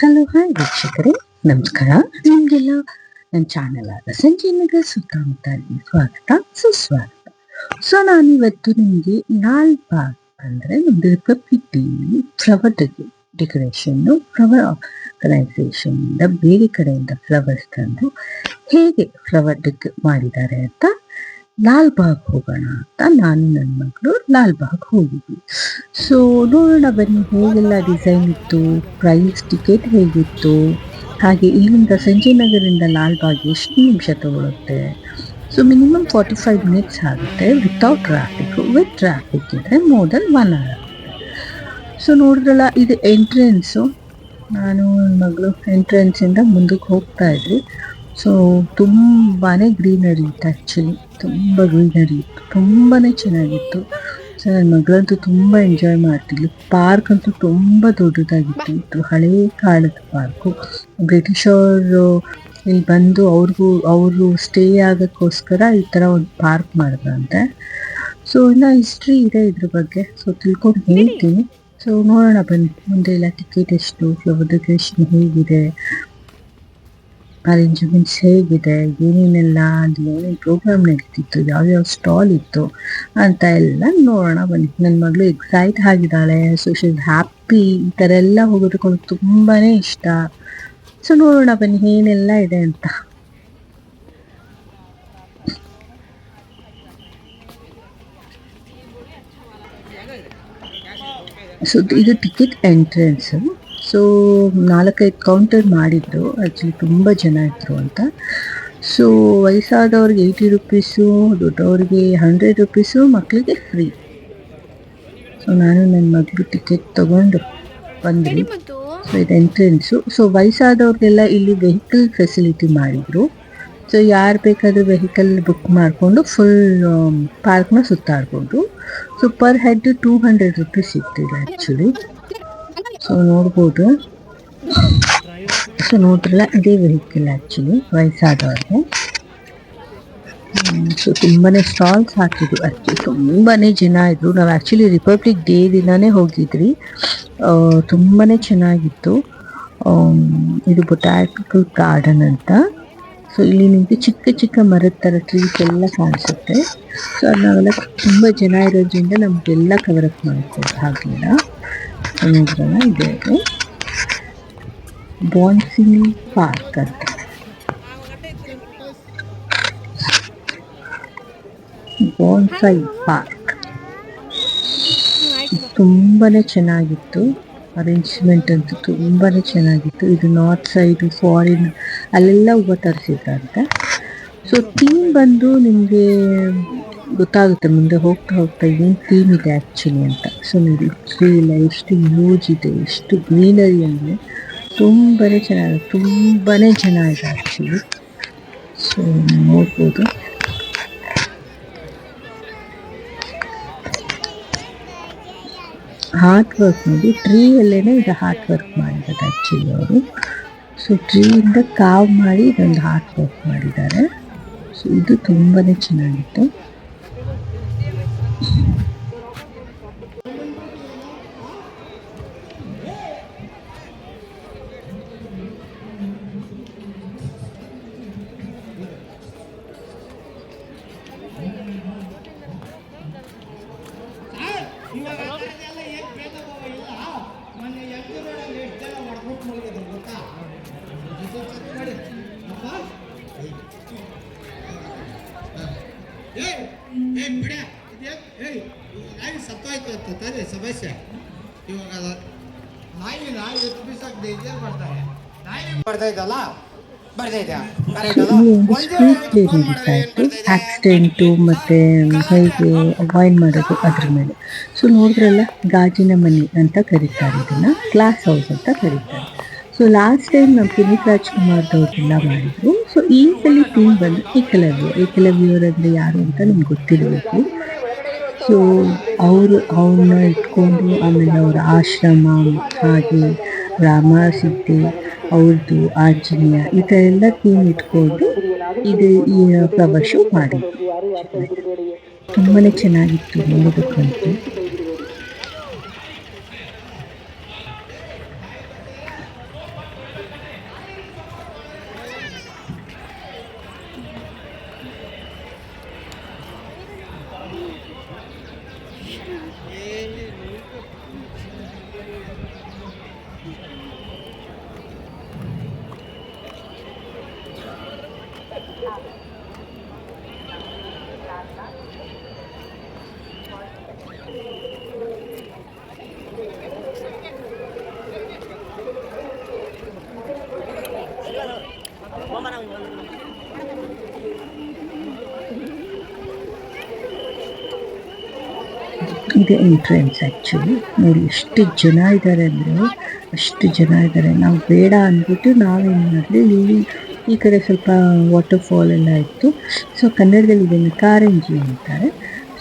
Hello hi ವೀಕ್ಷಕರೇ, ನಮಸ್ಕಾರ. ನಿಮಗೆಲ್ಲ ನನ್ನ ಚಾನಲ್ ಆದ ಸಂಜೀನಗರ್ ಸುತ್ತಮುತ್ತಲಿಗೆ ಸ್ವಾಗತ ಸುಸ್ವಾಗತ. ಸೊ ನಾನಿವತ್ತು ನಿಮಗೆ ಲಾಲ್ ಬಾಗ್ ಅಂದರೆ ನಮ್ಮದು ರಿಪಬ್ಲಿಕ್ ಡೇ ಫ್ಲವರ್ ಡೆಕೋರೇಷನ್ನು ಫ್ಲವರ್ ಆರ್ಗನೈಸೇಷನಿಂದ ಬೇರೆ ಕಡೆಯಿಂದ ಫ್ಲವರ್ಸ್ ತಂದು ಹೇಗೆ ಫ್ಲವರ್ ಮಾಡಿದ್ದಾರೆ ಅಂತ ಲಾಲ್ ಬಾಗ್ ಹೋಗೋಣ ಅಂತ ನಾನು ನನ್ನ ಮಗಳು ಲಾಲ್ ಬಾಗ್ ಹೋಗಿದ್ವಿ. ಸೊ ನೋಡೋಣ ಬನ್ನಿ ಹೇಗೆಲ್ಲ ಡಿಸೈನ್ ಇತ್ತು, ಪ್ರೈಸ್ ಟಿಕೆಟ್ ಹೇಗಿತ್ತು, ಹಾಗೆ ಇಲ್ಲಿಂದ ಸಂಜಯನಗರಿಂದ ಲಾಲ್ ಬಾಗ್ ಎಷ್ಟು ನಿಮಿಷ ತಗೊಳುತ್ತೆ. ಸೊ ಮಿನಿಮಮ್ 45 ಮಿನಿಟ್ಸ್ ಆಗುತ್ತೆ ವಿತೌಟ್ ಟ್ರಾಫಿಕ್. ವಿತ್ ಟ್ರಾಫಿಕ್ ಇದ್ರೆ ಮೋರ್ ದೆನ್ 1 ಅವರ್ ಆಗುತ್ತೆ. ಸೊ ನೋಡಿದ್ರಲ್ಲ, ಇದು ಎಂಟ್ರೆನ್ಸು. ನಾನು ನನ್ನ ಮಗಳು ಎಂಟ್ರೆನ್ಸಿಂದ ಮುಂದಕ್ಕೆ ಹೋಗ್ತಾ ಇದ್ವಿ. ಸೊ ತುಂಬಾ ಗ್ರೀನರಿ ಇತ್ತು, ಆ್ಯಕ್ಚುಲಿ ತುಂಬ ಗ್ರೀನರಿ ಇತ್ತು, ತುಂಬಾ ಚೆನ್ನಾಗಿತ್ತು. ಸೊ ನನ್ನ ಮಗಳಂತೂ ತುಂಬ ಎಂಜಾಯ್ ಮಾಡ್ತಿದ್ಲು. ಪಾರ್ಕ್ ಅಂತೂ ತುಂಬ ದೊಡ್ಡದಾಗಿತ್ತು. ಇದು ಹಳೇ ಕಾಲದ ಪಾರ್ಕು. ಬ್ರಿಟಿಷರು ಇಲ್ಲಿ ಬಂದು ಅವರು ಸ್ಟೇ ಆಗೋಕ್ಕೋಸ್ಕರ ಈ ಥರ ಒಂದು ಪಾರ್ಕ್ ಮಾಡಿದ್ರಂತೆ. ಸೊ ಇನ್ನು ಹಿಸ್ಟ್ರಿ ಇದೆ ಇದ್ರ ಬಗ್ಗೆ, ಸೊ ತಿಳ್ಕೊಂಡು ಹೇಳ್ತೀನಿ. ಸೊ ನೋಡೋಣ ಬನ್ನಿ ಮುಂದೆ ಎಲ್ಲ ಟಿಕೆಟ್ ಎಷ್ಟು, ಫ್ಲವರ್ ಡೆಕೋರೇಷನ್ ಹೇಗಿದೆ, ಅರೇಂಜ್ಮೆಂಟ್ಸ್ ಹೇಗಿದೆ, ಏನೇನೆಲ್ಲ ಅಲ್ಲಿ ಏನೇನು ಪ್ರೋಗ್ರಾಮ್ ನಡೀತಿತ್ತು, ಯಾವ್ಯಾವ ಸ್ಟಾಲ್ ಇತ್ತು ಅಂತ ಎಲ್ಲ ನೋಡೋಣ ಬನ್ನಿ. ನನ್ನ ಮಗಳು ಎಕ್ಸೈಟ್ ಆಗಿದ್ದಾಳೆ. So she is happy. ಈ ಥರ ಎಲ್ಲ ಹೋಗೋದಕ್ಕೆ ತುಂಬಾ ಇಷ್ಟ. ಸೊ ನೋಡೋಣ ಬನ್ನಿ ಏನೆಲ್ಲ ಇದೆ ಅಂತ. ಸೊ ಇದು ಟಿಕೆಟ್ ಎಂಟ್ರೆನ್ಸು. ಸೊ 4-5 ಕೌಂಟರ್ ಮಾಡಿದ್ರು, ಆ್ಯಕ್ಚುಲಿ ತುಂಬ ಜನ ಇದ್ರು ಅಂತ. ಸೊ ವಯಸ್ಸಾದವ್ರಿಗೆ 80 ರುಪೀಸು, ದೊಡ್ಡವ್ರಿಗೆ 100 ರುಪೀಸು, ಮಕ್ಕಳಿಗೆ ಫ್ರೀ. ಸೊ ನಾನು ನನ್ನ ಮಗಳು ಟಿಕೆಟ್ ತೊಗೊಂಡು ಬಂದ್ವಿ. ಸೊ ಇದು ಎಂಟ್ರೆನ್ಸು. ಸೊ ವಯಸ್ಸಾದವ್ರಿಗೆಲ್ಲ ಇಲ್ಲಿ ವೆಹಿಕಲ್ ಫೆಸಿಲಿಟಿ ಮಾಡಿದರು. ಸೊ ಯಾರು ಬೇಕಾದರೂ ವೆಹಿಕಲ್ ಬುಕ್ ಮಾಡಿಕೊಂಡು full ಪಾರ್ಕ್ನ ಸುತ್ತಾಡ್ಬೋದು. So per head 200 rupees ಇರ್ತಿದೆ actually. So ನೋಡ್ಬೋದು. ಸೊ ನೋಡ್ರಲ್ಲ, ಇದೇ ವೆಹಿಕಲ್ ಆ್ಯಕ್ಚುಲಿ ವಯಸ್ಸಾದವ್ರಿಗೆ. ಸೊ ತುಂಬಾ ಸ್ಟಾಲ್ಸ್ ಹಾಕಿದ್ರು. ಆ್ಯಕ್ಚುಲಿ ತುಂಬಾ ಜನ ಇದ್ರು. ನಾವು ಆ್ಯಕ್ಚುಲಿ ರಿಪಬ್ಲಿಕ್ ಡೇ ದಿನವೇ ಹೋಗಿದ್ರಿ. ತುಂಬಾ ಚೆನ್ನಾಗಿತ್ತು. ಇದು ಬೊಟಾನಿಕಲ್ ಗಾರ್ಡನ್ ಅಂತ. ಸೊ ಇಲ್ಲಿ ನಿಮಗೆ ಚಿಕ್ಕ ಚಿಕ್ಕ ಮರದ ಥರ ಟ್ರೀಸ್ ಎಲ್ಲ ಕಾಣಿಸುತ್ತೆ. ಸೊ ನಾವೆಲ್ಲ ತುಂಬ ಜನ ಇರೋದ್ರಿಂದ ನಮಗೆಲ್ಲ ಕವರ್ ಅಪ್ ಮಾಡ್ಕೊಂಡು ಹಾಗಿಲ್ಲ. ನೋಡ್ರಲ್ಲ, ಇದೆ ಬಾನ್ಸಿಲ್ ಪಾರ್ಕ್ ಅಂತ. ಬಾನ್ಸೈ ಪಾರ್ಕ್ ತುಂಬಾ ಚೆನ್ನಾಗಿತ್ತು. ಅರೇಂಜ್ಮೆಂಟ್ ಅಂತೂ ತುಂಬಾ ಚೆನ್ನಾಗಿತ್ತು. ಇದು ನಾರ್ತ್ ಸೈಡು ಫಾರಿನ್ ಅಲ್ಲೆಲ್ಲ ಹೂವು ತರಿಸಿದ್ರಂತೆ. ಸೊ ಥೀಮ್ ಬಂದು ನಿಮಗೆ ಗೊತ್ತಾಗುತ್ತೆ ಮುಂದೆ ಹೋಗ್ತಾ ಹೋಗ್ತಾ ಏನು ಥೀಮ್ ಇದೆ ಆ್ಯಕ್ಚುಲಿ ಅಂತ. ಸೊ ನೋಡಿ, ಟ್ರೀ ಎಲ್ಲ ಎಷ್ಟು ಯೂಜ್ ಇದೆ, ಎಷ್ಟು ಗ್ರೀನರಿ ಅಂದರೆ ತುಂಬಾ ಚೆನ್ನಾಗಿದೆ. ತುಂಬಾ ಜನ ಇದೆ ಆ್ಯಕ್ಚುಲಿ. ಸೊ ನೋಡ್ಬೋದು. ಹಾರ್ಟ್ ವರ್ಕ್ ನೋಡಿ, ಟ್ರೀಯಲ್ಲೇ ಇದು ಹಾರ್ಟ್ ವರ್ಕ್ ಮಾಡಿರೋದು ಆ್ಯಕ್ಚುಲಿ ಅವರು. ಸೊ ಟ್ರೀಯಿಂದ ಕಾವ್ ಮಾಡಿ ಇದೊಂದು ಹಾರ್ಟ್ ವರ್ಕ್ ಮಾಡಿದ್ದಾರೆ. ಸೊ ಇದು ತುಂಬಾ ಚೆನ್ನಾಗಿತ್ತು. ಸತ್ತೋಯ್ತು ತಾನೇ ಸಮಸ್ಯೆ. ಇವಾಗ ನಾಯಿನ ಎಷ್ಟು ಬಿಸಾಕ್ದೆ ಬರ್ತಾರೆ, ನಾಯಿ ಬರ್ತಾಯ್ತಲ್ಲ ಆಕ್ಸಿಡೆಂಟು ಮತ್ತು ಹೇಗೆ ಅವಾಯ್ಡ್ ಮಾಡೋದು ಅದ್ರ ಮೇಲೆ. ಸೊ ನೋಡಿದ್ರಲ್ಲ, ಗಾಜಿನ ಮನೆ ಅಂತ ಕರೀತಾರೆ ಇದನ್ನು, ಗ್ಲಾಸ್ ಹೌಸ್ ಅಂತ ಕರೀತಾರೆ. ಸೊ ಲಾಸ್ಟ್ ಟೈಮ್ ನಾವು ಪುನೀತ್ ರಾಜ್ಕುಮಾರ್ದವ್ರನ್ನೆಲ್ಲ ಮಾಡಿದ್ರು. ಸೊ ಈ ಸಲ ಥೀಮ್ ಬಂದು ಏಕಲವ್ಯವರಂದರೆ ಯಾರು ಅಂತ ನಮ್ಗೆ ಗೊತ್ತಿರಬೇಕು. ಸೊ ಅವ್ರನ್ನ ಇಟ್ಕೊಂಡು ಆಮೇಲೆ ಅವರ ಆಶ್ರಮ, ಹಾಗೆ ರಾಮ ಸೀತೆ ಅವ್ರದ್ದು, ಆಂಜನೇಯ, ಈ ಥರ ಎಲ್ಲ ಥೀಮ್ ಇಟ್ಕೊಂಡು ಇದು ಈ ಫ್ಲವರ್ ಶೋ ಮಾಡಿದ್ರು. ತುಂಬಾ ಚೆನ್ನಾಗಿತ್ತು ನೋಡೋದಕ್ಕಂತೂ. ಇದೆ ಎಂಟ್ರೆನ್ಸ್. ಆ್ಯಕ್ಚುಲಿ ನೋಡಿ ಎಷ್ಟು ಜನ ಇದ್ದಾರೆ ಅಂದರೆ ಅಷ್ಟು ಜನ ಇದ್ದಾರೆ. ನಾವು ಬೇಡ ಅಂದ್ಬಿಟ್ಟು ನಾವೇನು ಮಾಡಿದ್ವಿ, ಇಲ್ಲಿ ಈ ಕಡೆ ಸ್ವಲ್ಪ ವಾಟರ್ ಫಾಲ್ ಎಲ್ಲ ಇತ್ತು. ಸೊ ಕನ್ನಡದಲ್ಲಿ ಇದನ್ನು ಕಾರಂಜಿ ಅಂತಾರೆ.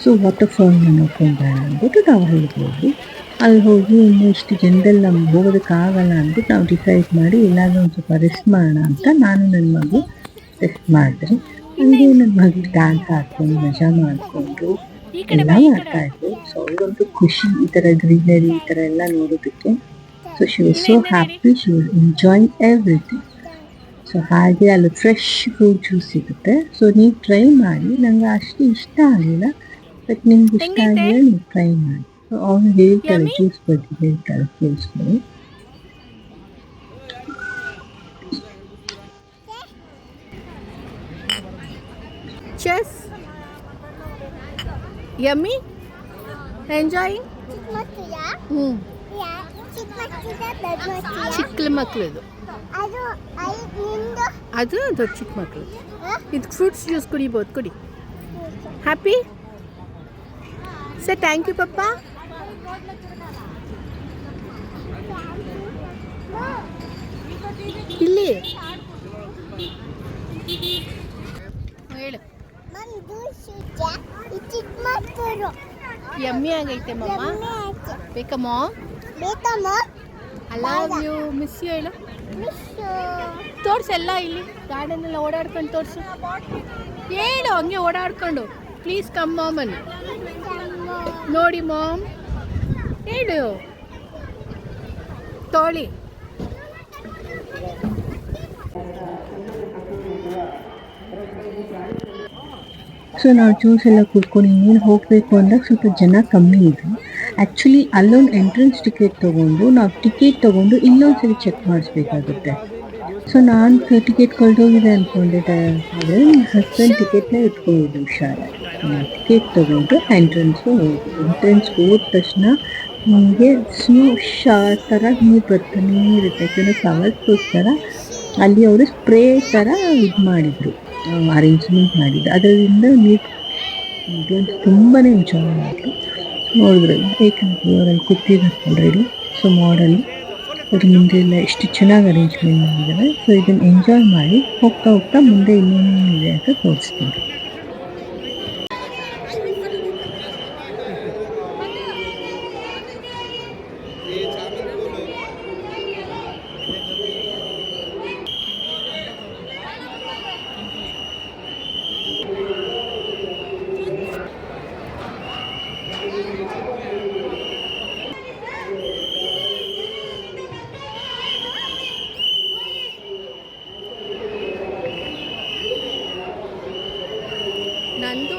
ಸೊ ವಾಟರ್ ಫಾಲ್ನ ನೋಡ್ಕೊಂಬೇಡ ಅಂದ್ಬಿಟ್ಟು ನಾವು ಅಲ್ಲಿಗೆ ಹೋದ್ವಿ. ಅಲ್ಲಿ ಹೋಗಿ ಇನ್ನು ಇಷ್ಟು ಜನದಲ್ಲಿ ನಮ್ಗೆ ಹೋಗೋದಕ್ಕಾಗಲ್ಲ ಅಂದ್ಬಿಟ್ಟು ನಾವು ಡಿಸೈಡ್ ಮಾಡಿ ಎಲ್ಲಾದರೂ ಒಂದು ಸ್ವಲ್ಪ ರೆಸ್ಟ್ ಮಾಡೋಣ ಅಂತ ನಾನು ನನ್ನ ಮಗು ರೆಸ್ಟ್ ಮಾಡಿದ್ರಿ. ಹಂಗೆ ನನ್ನ ಮಗು ಡ್ಯಾನ್ಸ್ ಆಡ್ಕೊಂಡು ಮಜಾ ಮಾಡಿಕೊಂಡು ಎಲ್ಲ ಮಾಡ್ತಾ ಇದ್ವಿ. ಸೊ ಅವಳಂತೂ ಖುಷಿ ಈ ಥರ ಗ್ರೀನರಿ ಈ ಥರ ಎಲ್ಲ ನೋಡೋದಕ್ಕೆ. So she was so happy, she was enjoying everything. So ಹಾಗೆ ಅಲ್ಲಿ ಫ್ರೆಶ್ ಫ್ರೂಟ್ ಜ್ಯೂಸ್ ಸಿಗುತ್ತೆ. ಸೊ ನೀವು ಟ್ರೈ ಮಾಡಿ. ನಂಗೆ ಅಷ್ಟು ಇಷ್ಟ ಆಗಲಿಲ್ಲ, ಬಟ್ ನಿಮ್ಗೆ ಇಷ್ಟ ಆಗಿಲ್ಲ ನೀವು ಟ್ರೈ ಮಾಡಿ. ಸೊ ಅವನು ಹೇಳ್ತಾರೆ ಜ್ಯೂಸ್ ಬಗ್ಗೆ ಹೇಳ್ತಾರೆ, ಕೇಳಿಸ್ಕೊಳ್ಳಿ. Chess. Yummy. Enjoying. ಚಿಕ್ಕ ಮಕ್ಕಳದು ಅದು ದೊಡ್ಡ ಚಿಕ್ಕ ಮಕ್ಕಳು. ಇದು ಫ್ರೂಟ್ಸ್ ಜ್ಯೂಸ್ ಕುಡಿಬೋದು, ಕುಡಿ. Happy. Say thank you papa. ಇಲ್ಲಿ ಹೇಳು. ಯಮ್ಮಿ ಆಗೈತೆ ಮಮ್ಮ. ಬೇಕಮ್ಮ? I love you, miss you ಹೇಳು. ತೋರ್ಸೆಲ್ಲ ಇಲ್ಲಿ ಗಾರ್ಡನ್ ಎಲ್ಲ ಓಡಾಡ್ಕೊಂಡು ತೋರಿಸು. ಹೇಳು ಹಂಗೆ ಓಡಾಡ್ಕೊಂಡು. ಪ್ಲೀಸ್ ಕಮ್ ಮಾಮನ್. ನೋಡಿ ಮಾಮ್ ಹೇಳು. ತೋಳಿ. ಸೊ ನಾವು ಜ್ಯೂಸ್ ಎಲ್ಲ ಕುಡ್ಕೊಂಡು ಇನ್ನೇನು ಹೋಗಬೇಕು ಅಂದಾಗ ಸ್ವಲ್ಪ ಜನ ಕಮ್ಮಿ ಇದ್ರು. ಆ್ಯಕ್ಚುಲಿ ಅಲ್ಲೊಂದು ಎಂಟ್ರೆನ್ಸ್ ಟಿಕೆಟ್ ತೊಗೊಂಡು ನಾವು ಟಿಕೆಟ್ ತೊಗೊಂಡು ಇಲ್ಲೊಂದ್ಸರಿ ಚೆಕ್ ಮಾಡಿಸ್ಬೇಕಾಗುತ್ತೆ. ಸೊ ನಾನು ಟಿಕೆಟ್ ಕಳೆದೋಗಿದೆ ಅಂದ್ಕೊಂಡಿದ್ದೆ, ಆದರೆ ನನ್ನ ಹಸ್ಬೆಂಡ್ ಟಿಕೆಟ್ನ ಇಟ್ಕೊಂಡಿದ್ದು ಹುಷಾರಾಗಿ. ಟಿಕೆಟ್ ತೊಗೊಂಡು ಎಂಟ್ರೆನ್ಸ್ಗೆ ಹೋಗಿ ಎಂಟ್ರೆನ್ಸ್ಗೆ ಹೋದ ತಕ್ಷಣ ನಿಮಗೆ ಸ್ನೋ ಶಾರ್ ಥರ ನೀರು ಬರ್ತಾನೇ ಇರುತ್ತೆ. ಯಾಕಂದರೆ ಫ್ಲವರ್ಸ್ಗೋಸ್ಕರ ಅಲ್ಲಿ ಅವರು ಸ್ಪ್ರೇ ಥರ ಇದು ಮಾಡಿದರು, ಅರೇಂಜ್ಮೆಂಟ್ ಮಾಡಿದ್ದು. ಅದರಿಂದ ನೀರು ತುಂಬಾ ಎಂಜಾಯ್ ಮಾಡಿದ್ರು. ನೋಡಿದ್ರು ಏಕಂದ್ರೆ ಅವರಲ್ಲಿ ಕೂತಿದ್ದಾರೆ ಆಲ್ರೆಡಿ. ಸೊ ಮಾಡಲ್ಲಿ ಅದ್ರ ಮುಂದೆ ಎಲ್ಲ ಎಷ್ಟು ಚೆನ್ನಾಗಿ ಅರೇಂಜ್ಮೆಂಟ್ ಮಾಡಿದ್ದಾರೆ. ಸೊ ಇದನ್ನು ಎಂಜಾಯ್ ಮಾಡಿ ಹೋಗ್ತಾ ಹೋಗ್ತಾ ಮುಂದೆ ಇನ್ನೇನೇನಿದೆ ಅಂತ ತೋರಿಸ್ತೀನಿ. ನಂದು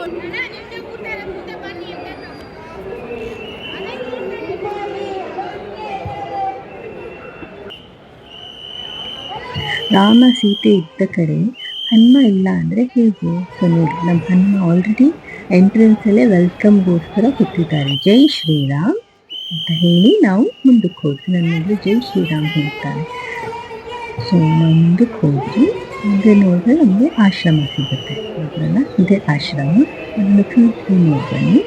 ರಾಮ ಸೀತೆ ಇದ್ದ ಕಡೆ ಹನುಮ ಇಲ್ಲ ಅಂದರೆ ಹೇಗೆ? ಸೊ ನೋಡಿ, ನಮ್ಮ ಹನುಮ ಆಲ್ರೆಡಿ ಎಂಟ್ರೆನ್ಸಲ್ಲೇ ವೆಲ್ಕಮ್ಗೋಸ್ಕರ ಕೂತಿದ್ದಾರೆ. ಜೈ ಶ್ರೀರಾಮ್ ಅಂತ ಹೇಳಿ ನಾವು ಮುಂದಕ್ಕೆ ಹೋದ್ವಿ. ನನ್ನ ಮಗಳು ಜೈ ಶ್ರೀರಾಮ್ ಹೇಳ್ತಾರೆ. ಸೊ ನಾವು ಮುಂದಕ್ಕೆ ಹೋದ್ವಿ. ಮುಂದೆ ನೋಡಿದ್ರೆ ನಮಗೆ ಆಶ್ರಮ ಸಿಗುತ್ತೆ. ಅದರಲ್ಲ ಇದೇ ಆಶ್ರಮ. ಅದನ್ನು ಫುಲ್ ನೋಡಿ ಬನ್ನಿ.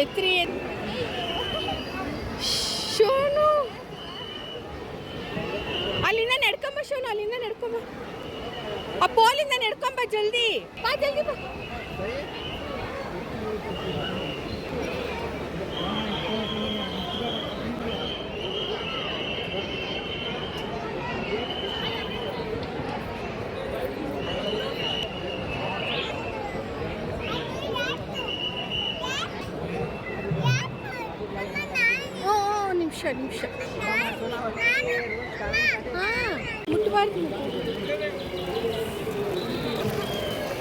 ಎತ್ರಿ ಶೋನು ಅಲ್ಲಿಂದ ನಡ್ಕೊಂಬ ಶೋನು ಅಲ್ಲಿಂದ ನಡ್ಕೊಂಬ ಆ ಪೋಲಿಂದ ನಡ್ಕೊಂಬ ಜಲ್ದಿ ಬಾ ಜಲ್ದಿ ಬಾ ನಿಮಿಷ ಮುಟ್ಟಬಾರ್ದು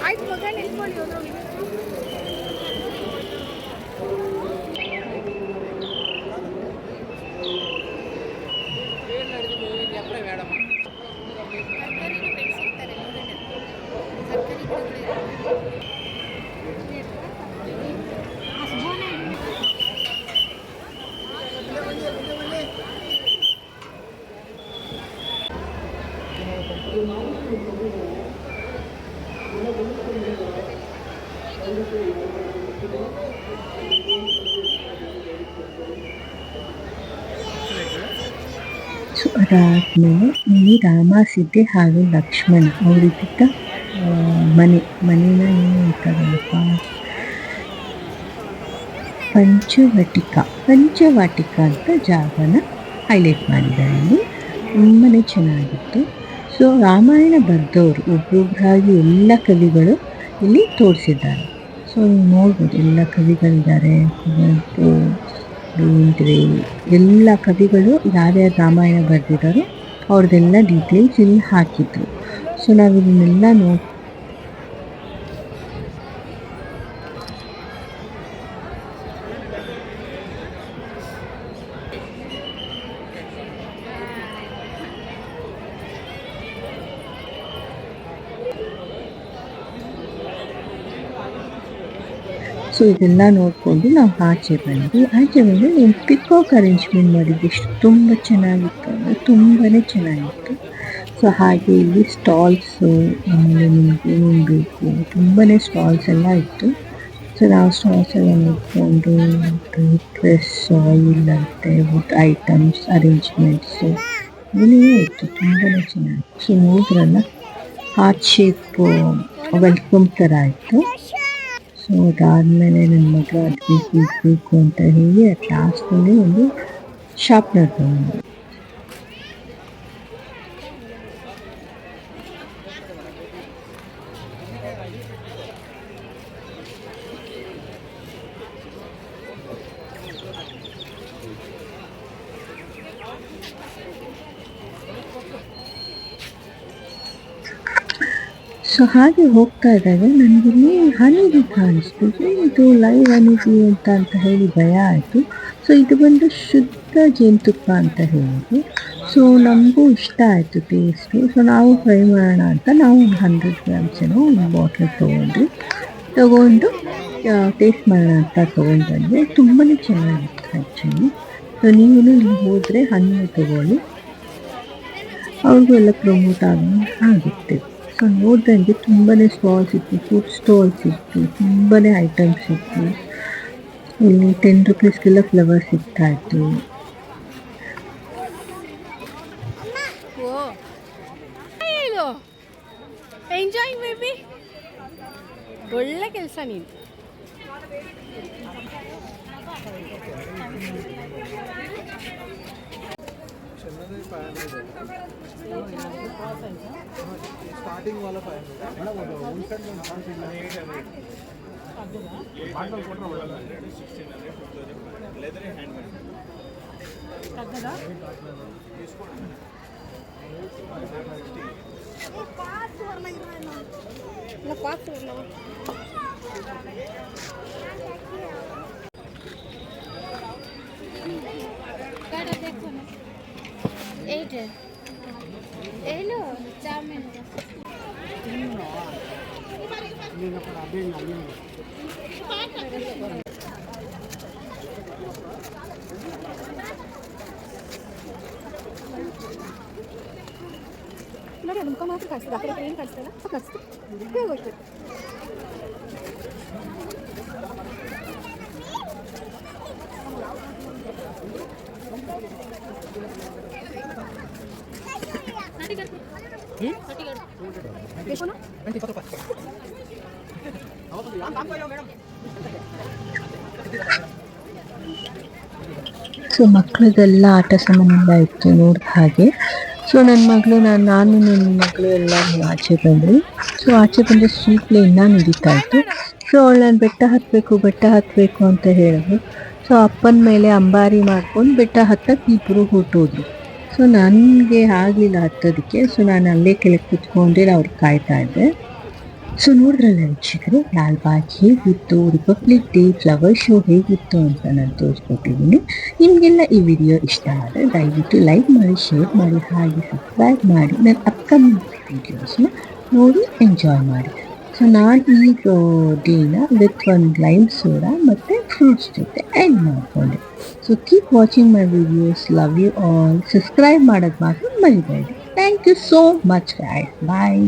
ಆಯ್ತು ಮಗ ನಿಲ್ಕೊಳ್ಳಿ ಸೊ ಅದಾದಮೇಲೆ ಇಲ್ಲಿ ರಾಮ ಸಿದ್ಧಿ ಹಾಗೂ ಲಕ್ಷ್ಮಣ ಅವರಿದ್ದ ಮನೇನ ಏನು ಅಂತಾರಲ್ಲಪ್ಪ ಪಂಚವಾಟಿಕ ಅಂತ ಜಾಗನ ಹೈಲೈಟ್ ಮಾಡಿದ್ದಾರೆ ಇಲ್ಲಿ. ತುಂಬಾ ಚೆನ್ನಾಗಿತ್ತು. ಸೊ ರಾಮಾಯಣ ಬರೆದವರು ಒಬ್ಬೊಬ್ಬರಾಗಿ ಎಲ್ಲ ಕವಿಗಳು ಇಲ್ಲಿ ತೋರಿಸಿದ್ದಾರೆ. ಸೊ ನೀವು ನೋಡ್ಬೋದು ಎಲ್ಲ ಕವಿಗಳಿದ್ದಾರೆ, ಕುವೆಂಪು, ಬೇಂದ್ರೆ, ಎಲ್ಲ ಕವಿಗಳು ಯಾರ್ಯಾರು ರಾಮಾಯಣ ಬರೆದಿದ್ದಾರೋ ಅವ್ರದ್ದೆಲ್ಲ ಡೀಟೇಲ್ಸ್ ಇಲ್ಲಿ ಹಾಕಿದ್ರು. ಸೊ ನಾವು ಇದನ್ನೆಲ್ಲ ಇದೆಲ್ಲ ನೋಡಿಕೊಂಡು ನಾವು ಆಚೆ ಬಂದು ಒಂದು ಪಿಕಾಕ್ ಅರೇಂಜ್ಮೆಂಟ್ ಮಾಡಿದ್ವಿ. ತುಂಬ ಚೆನ್ನಾಗಿತ್ತು ಅಂದರೆ ತುಂಬಾ ಚೆನ್ನಾಗಿತ್ತು. ಸೊ ಹಾಗೆ ಇಲ್ಲಿ ಸ್ಟಾಲ್ಸು, ಆಮೇಲೆ ನಿಮಗೆ ಏನೇನು ಬೇಕು ತುಂಬಾ ಸ್ಟಾಲ್ಸ್ ಎಲ್ಲ ಇತ್ತು. ಸೊ ನಾವು ಸ್ಟಾಲ್ಸ್ ಎಲ್ಲ ನೋಡಿಕೊಂಡು ಡ್ರೆಸ್, ಆಯಿಲ್ ಅಂತೆ, ವುಡ್ ಐಟಮ್ಸ್, ಅರೇಂಜ್ಮೆಂಟ್ಸು ಏನೇನೋ ಇತ್ತು. ತುಂಬಾ ಚೆನ್ನಾಗಿತ್ತು. ಸೊ ನೋಡಿದ್ರಲ್ಲ ಹಾರ್ಟ್ ಶೇಪ್ ವೆಲ್ಕಮ್ ಥರ ಇತ್ತು. ಸೊ ಅದಾದಮೇಲೆ ನನ್ನ ಮಗ ಅದು ಬೇಕು ಅಂತ ಹೇಳಿ ಲಾಸ್ಟಲ್ಲಿ ಒಂದು ಶಾರ್ಪ್ನರ್ ತಗೊಂಡು ಸೊ ಹಾಗೆ ಹೋಗ್ತಾ ಇದ್ದಾಗ ನನಗಿಲ್ಲಿ ಹನಿಬಿ ಕಾಣಿಸ್ತು. ಇದು ಲೈವ್ ಹನಿಬಿ ಅಂತ ಹೇಳಿ ಭಯ ಆಯಿತು. ಸೊ ಇದು ಬಂದು ಶುದ್ಧ ಜೇನುತುಪ್ಪ ಅಂತ ಹೇಳಿದ್ರು. ಸೊ ನಮಗೂ ಇಷ್ಟ ಆಯಿತು ಟೇಸ್ಟು. ಸೊ ನಾವು ಫ್ರೈ ಮಾಡೋಣ ಅಂತ ನಾವು ಒಂದು 100 ಗ್ರಾಮ್ಸ್ ಏನೋ ಒಂದು ಬಾಟ್ಲ್ ತೊಗೊಂಡು ಟೇಸ್ಟ್ ಮಾಡೋಣ ಅಂತ ತೊಗೊಂಡ್ಬಂದ್ರೆ ತುಂಬಾ ಚೆನ್ನಾಗಿತ್ತು ಆ್ಯಕ್ಚುಲಿ. ಸೊ ನೀವು ಇಲ್ಲಿ ಹೋದರೆ ಹಣ್ಣು ತೊಗೊಳ್ಳಿ, ಅವ್ರಿಗೂ ಎಲ್ಲ ಪ್ರಮೋಟ್ ಆಗುತ್ತೆ. ಸೊ ನೋಡ್ದಂಗೆ ತುಂಬಾ ಸ್ಟಾಲ್ಸ್ ಇತ್ತು, ಫುಡ್ ಸ್ಟಾಲ್ಸ್ ಇತ್ತು, ತುಂಬಾ ಐಟಮ್ಸ್ ಇತ್ತು. ಇಲ್ಲಿ 10 ರೂಪೀಸ್ಗೆಲ್ಲ ಫ್ಲವರ್ ಸಿಗ್ತಾ ಇತ್ತು. ಎಂಜಾಯ್ ಬೇಬಿ, ಒಳ್ಳೆ ಕೆಲಸ ನೀನು. स्टार्टिंग वाला 8 ಏನು ಜಾಮೀನು ನೋಡಿ ಅದು ಮುಖ ಮಾತ್ರ ಕಾಣಿಸ್ತದೆ, ಆ ಕಡೆ ಏನು ಕಾಣಿಸ್ತಾ ಇಲ್ಲ, ಕಾಣಿಸ್ತು ಬೇಗ ಹೋಯ್ತು. ಸೊ ಮಕ್ಕಳದೆಲ್ಲ ಆಟ ಸಾಮಾನೆಲ್ಲ ಇತ್ತು ನೋಡಿದ ಹಾಗೆ. ಸೊ ನನ್ನ ಮಗಳು ನಾನು ನನ್ನ ಮಗಳು ಎಲ್ಲ ಆಚೆ ಬಂದ್ವಿ. ಸೊ ಆಚೆ ಬಂದರೆ ಸ್ಟ್ರೀಟ್ ಪ್ಲೇ ಇನ್ನೂ ನಡೀತಾ ಇತ್ತು. ಸೊ ಅವಳು ನಾನು ಬೆಟ್ಟ ಹತ್ತಬೇಕು ಅಂತ ಹೇಳಿದ್ರು. ಸೊ ಅಪ್ಪನ ಮೇಲೆ ಅಂಬಾರಿ ಮಾಡ್ಕೊಂಡು ಬೆಟ್ಟ ಹತ್ತಕ್ಕೆ ಇಬ್ಬರು ಹೊರಟೋದ್ರು. ಸೊ ನನಗೆ ಆಗಲಿಲ್ಲ ಹತ್ತೋದಕ್ಕೆ. ಸೊ ನಾನು ಅಲ್ಲೇ ಕೆಳಗೆ ಕುತ್ಕೊಂಡೆ ಅವ್ರು ಕಾಯ್ತಾ ಇದ್ದೆ. ಸೊ ನೋಡಿದ್ರಲ್ಲ ವೀಕ್ಷಕರೇ, ಲಾಲ್ಬಾಗ್ ಹೇಗಿತ್ತು, ರಿಪಬ್ಲಿಕ್ ಡೇ ಫ್ಲವರ್ ಶೋ ಹೇಗಿತ್ತು ಅಂತ ನಾನು ತೋರಿಸ್ಕೊಟ್ಟಿದ್ದೀನಿ. ನಿಮಗೆಲ್ಲ ಈ ವಿಡಿಯೋ ಇಷ್ಟ ಆದರೆ ದಯವಿಟ್ಟು ಲೈಕ್ ಮಾಡಿ, ಶೇರ್ ಮಾಡಿ, ಹಾಗೆ ಸಬ್ಸ್ಕ್ರೈಬ್ ಮಾಡಿ. ನನ್ನ ಅಪ್ಕಮಿಂಗ್ ವಿಡಿಯೋಸ್ನ ನೋಡಿ ಎಂಜಾಯ್ ಮಾಡಿ. ಸೊ ನಾನು ಈ ಡೇನ ವಿತ್ ಒಂದು ಲೈಮ್ ಸೋಡಾ ಮತ್ತು ಫ್ರೂಟ್ಸ್ ಜೊತೆ ಎಂಡ್ ಮಾಡಿಕೊಂಡೆ. So keep watching my videos. Love you all. Subscribe ಮಾಡೋದು ಮಾತ್ರ ಮರಿಬೇಡಿ. Thank you so much guys. Bye.